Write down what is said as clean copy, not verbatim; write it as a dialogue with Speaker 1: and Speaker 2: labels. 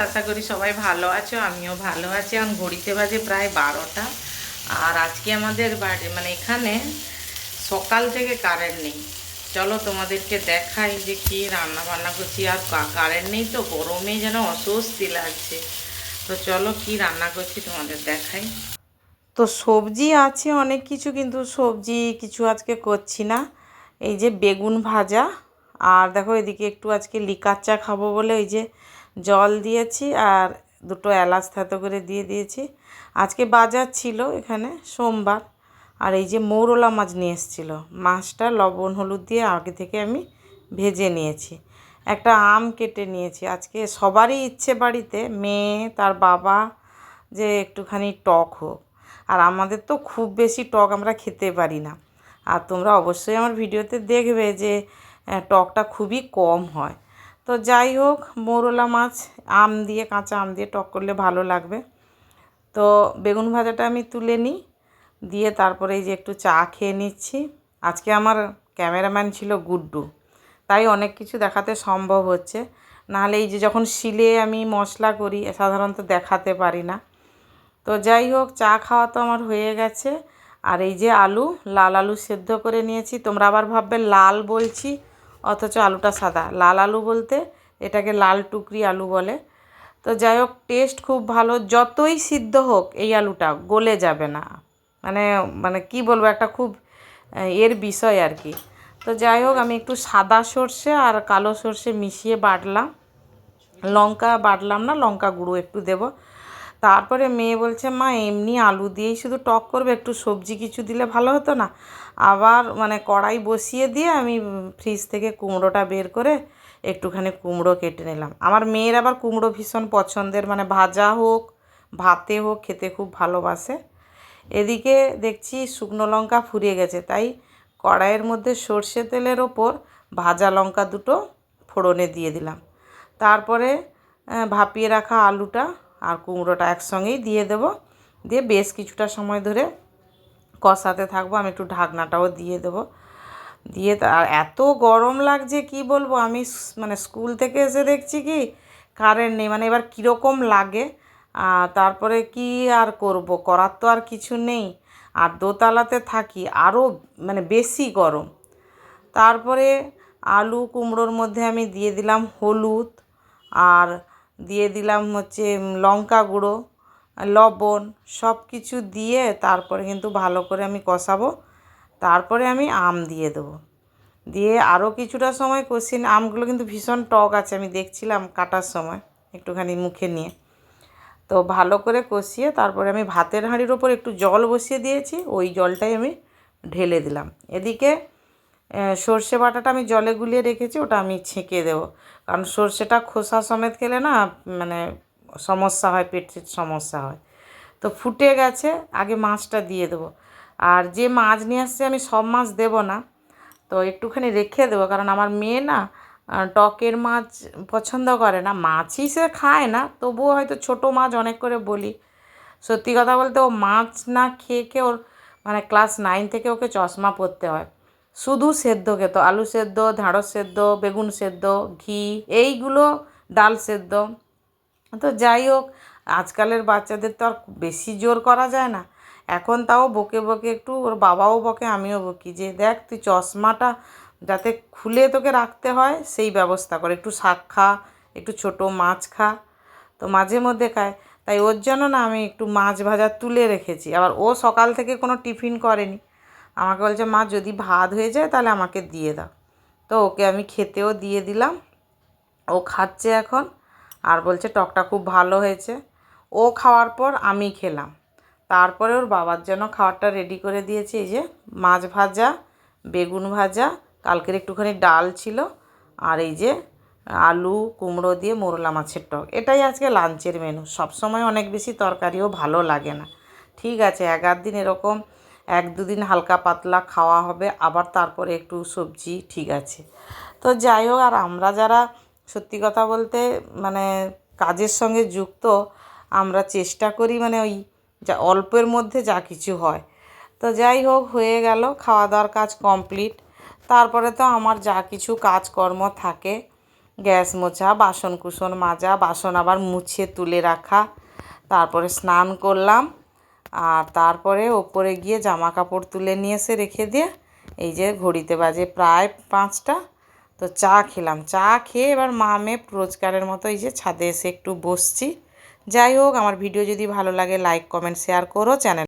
Speaker 1: আশা করি সবাই ভালো আছো, আমিও ভালো আছি। এখন ঘড়িতে বাজে প্রায় 12টা। আর আজকে আমাদের বাড়ি এখানে সকাল থেকে কারেন্ট নেই। চলো তোমাদেরকে দেখাই যে কি রান্না বান্না করছি। আর কারেন্ট নেই তো গরমে যেন অস্বস্তি লাগছে। তো চলো কি রান্না করছি তোমাদের দেখাই। তো সবজি আছে অনেক কিছু, কিন্তু সবজি কিছু আজকে করছি না। এই যে বেগুন ভাজা, আর দেখো এদিকে একটু আজকে লিকার চা খাবো বলে ওই যে জল দিয়েছি আর দুটো এলাচ থেতো করে দিয়ে দিয়েছি। আজকে বাজার ছিল এখানে সোমবার। আর এই যে মৌরলা মাছ নিয়ে এসেছিলো, মাছটা লবণ হলুদ দিয়ে আগে থেকে আমি ভেজে নিয়েছি। একটা আম কেটে নিয়েছি। আজকে সবারই ইচ্ছে বাড়িতে, মেয়ে তার বাবা, যে একটুখানি টক হোক। আর আমাদের তো খুব বেশি টক আমরা খেতে পারি না। আর তোমরা অবশ্যই আমার ভিডিওতে দেখবে যে টকটা খুবই কম হয়। তো যাই হোক, মৌরলা মাছ আম দিয়ে, কাঁচা আম দিয়ে টক করলে ভালো লাগবে। তো বেগুন ভাজাটা আমি তুলে নিই, দিয়ে তারপরে এই যে একটু চা খেয়ে নিচ্ছি। আজকে আমার ক্যামেরাম্যান ছিল গুড্ডু, তাই অনেক কিছু দেখাতে সম্ভব হচ্ছে। নাহলে এই যে যখন শিলে আমি মশলা করি সাধারণত দেখাতে পারি না। তো যাই হোক, চা খাওয়া তো আমার হয়ে গেছে। আর এই যে আলু, লাল আলু সেদ্ধ করে নিয়েছি। তোমরা আবার ভাববে লাল বলছি অথচ আলুটা সাদা। লাল আলু বলতে এটাকে লাল টুকরি আলু বলে। তো যাই হোক, টেস্ট খুব ভালো। যতই সিদ্ধ হোক এই আলুটা গলে যাবে না। মানে মানে কি বলবো, একটা খুব এর বিষয় আর কি। তো যাই হোক, আমি একটু সাদা সর্ষে আর কালো সর্ষে মিশিয়ে বাটলাম। লঙ্কা বাটলাম না, লঙ্কা গুঁড়ো একটু দেব। তারপরে মেয়ে বলছে, মা এমনি আলু দিয়েই শুধু টক করবে, একটু সবজি কিছু দিলে ভালো হতো না? আবার কড়াই বসিয়ে দিয়ে আমি ফ্রিজ থেকে কুমড়োটা বের করে একটুখানি কুমড়ো কেটে নিলাম। আমার মেয়ের আবার কুমড়ো ভীষণ পছন্দের, ভাজা হোক ভাতে হোক খেতে খুব ভালোবাসে। এদিকে দেখছি শুকনো লঙ্কা ফুরিয়ে গেছে, তাই কড়াইয়ের মধ্যে সর্ষে তেলের ওপর ভাজা লঙ্কা দুটো ফোড়নে দিয়ে দিলাম। তারপরে ভাপিয়ে রাখা আলুটা আর কুমড়োটা একসঙ্গেই দিয়ে দেব। দিয়ে বেশ কিছুটা সময় ধরে কষাতে থাকবো। আমি একটু ঢাকনাটাও দিয়ে দেবো। দিয়ে আর এত গরম লাগছে কি বলবো। আমি স্কুল থেকে এসে দেখছি কি কারেন্ট নেই, এবার কীরকম লাগে। তারপরে কি আর করব, করার তো আর কিছু নেই। আর দোতলাতে থাকি, আরও বেশি গরম। তারপরে আলু কুমড়োর মধ্যে আমি দিয়ে দিলাম হলুদ, আর দিয়ে দিলাম হচ্ছে লঙ্কা গুঁড়ো, লবণ, সব কিছু দিয়ে তারপরে কিন্তু ভালো করে আমি কষাবো। তারপরে আমি আম দিয়ে দেবো। দিয়ে আরও কিছুটা সময় কষিয়ে, আমগুলো কিন্তু ভীষণ টক আছে, আমি দেখছিলাম কাটার সময় একটুখানি মুখে নিয়ে। তো ভালো করে কষিয়ে তারপরে আমি ভাতের হাঁড়ির ওপর একটু জল বসিয়ে দিয়েছি, ওই জলটাই আমি ঢেলে দিলাম। এদিকে সর্ষে বাটাটা আমি জলে গুলিয়ে রেখেছি, ওটা আমি ছেঁকে দেবো। কারণ সর্ষেটা খোসা সমেত খেলে না সমস্যা হয়, পেটের সমস্যা হয়। তো ফুটে গেছে, আগে মাছটা দিয়ে দেবো। আর যে মাছ নিয়ে আসছে আমি সব মাছ দেবো না, তো একটুখানি রেখে দেবো। কারণ আমার মেয়ে না টকের মাছ পছন্দ করে না। মাছই সে খায় না, তবুও হয়তো ছোটো মাছ অনেক করে বলি। সত্যি কথা বলতে ও মাছ না খেয়ে খেয়ে ওর ক্লাস 9 থেকে ওকে চশমা পরতে হয়। শুধু সেদ্ধ খেত, আলু সেদ্ধ, ঢ্যাঁড়স সেদ্ধ, বেগুন সেদ্ধ, ঘি, এইগুলো, ডাল সেদ্ধ। তো যাই হোক, আজকালের বাচ্চাদের তো আর বেশি জোর করা যায় না। এখন তাও বকে বকে, একটু ওর বাবাও বকে আমিও বকি, যে দেখ তুই চশমাটা যাতে খুলে তোকে রাখতে হয় সেই ব্যবস্থা করে, একটু শাক খা, একটু ছোটো মাছ খা। তো মাঝে মধ্যে খায়, তাই ওর জন্য না আমি একটু মাছ ভাজা তুলে রেখেছি। আবার ও সকাল থেকে কোনো টিফিন করেনি, আমাকে বলছে মা যদি ভাত হয়ে যায় তাহলে আমাকে দিয়ে দাও। তো ওকে আমি খেতেও দিয়ে দিলাম, ও খাচ্ছে এখন। আর বলছে টকটা খুব ভালো হয়েছে। ও খাওয়ার পর আমি খেলাম। তারপরে ওর বাবার জন্য খাবারটা রেডি করে দিয়েছি। এই যে মাছ ভাজা, বেগুন ভাজা, কালকের একটুখানি ডাল ছিল, আর এই যে আলু কুমড়ো দিয়ে মোরলা মাছের টক। এটাই আজকে লাঞ্চের মেনু। সবসময় অনেক বেশি তরকারিও ভালো লাগে না। ঠিক আছে, এক আধ দিন এরকম, এক দুদিন হালকা পাতলা খাওয়া হবে, আবার তারপরে একটু সবজি, ঠিক আছে। তো যাই হোক, আর আমরা যারা সত্যি কথা বলতে কাজের সঙ্গে যুক্ত, আমরা চেষ্টা করি ওই যা অল্পের মধ্যে যা কিছু হয়। তো যাই হোক, হয়ে গেল খাওয়া দাওয়ার কাজ কমপ্লিট। তারপরে তো আমার যা কিছু কাজকর্ম থাকে, গ্যাস মোছা, বাসন কুসন মাজা, বাসন আবার মুছে তুলে রাখা, তারপরে স্নান করলাম। আর তারপরে ওপরে গিয়ে জামা কাপড় তুলে নিয়ে এসে রেখে দিয়ে এই যে ঘড়িতে বাজে প্রায় 5টা। তো চা খেলাম, চা খেয়ে এবার মা মেয়ে রোজগারের মতো এই যে ছাদে এসে একটু বসছি। যাই হোক, আমার ভিডিও যদি ভালো লাগে লাইক কমেন্ট শেয়ার করো, চ্যানেল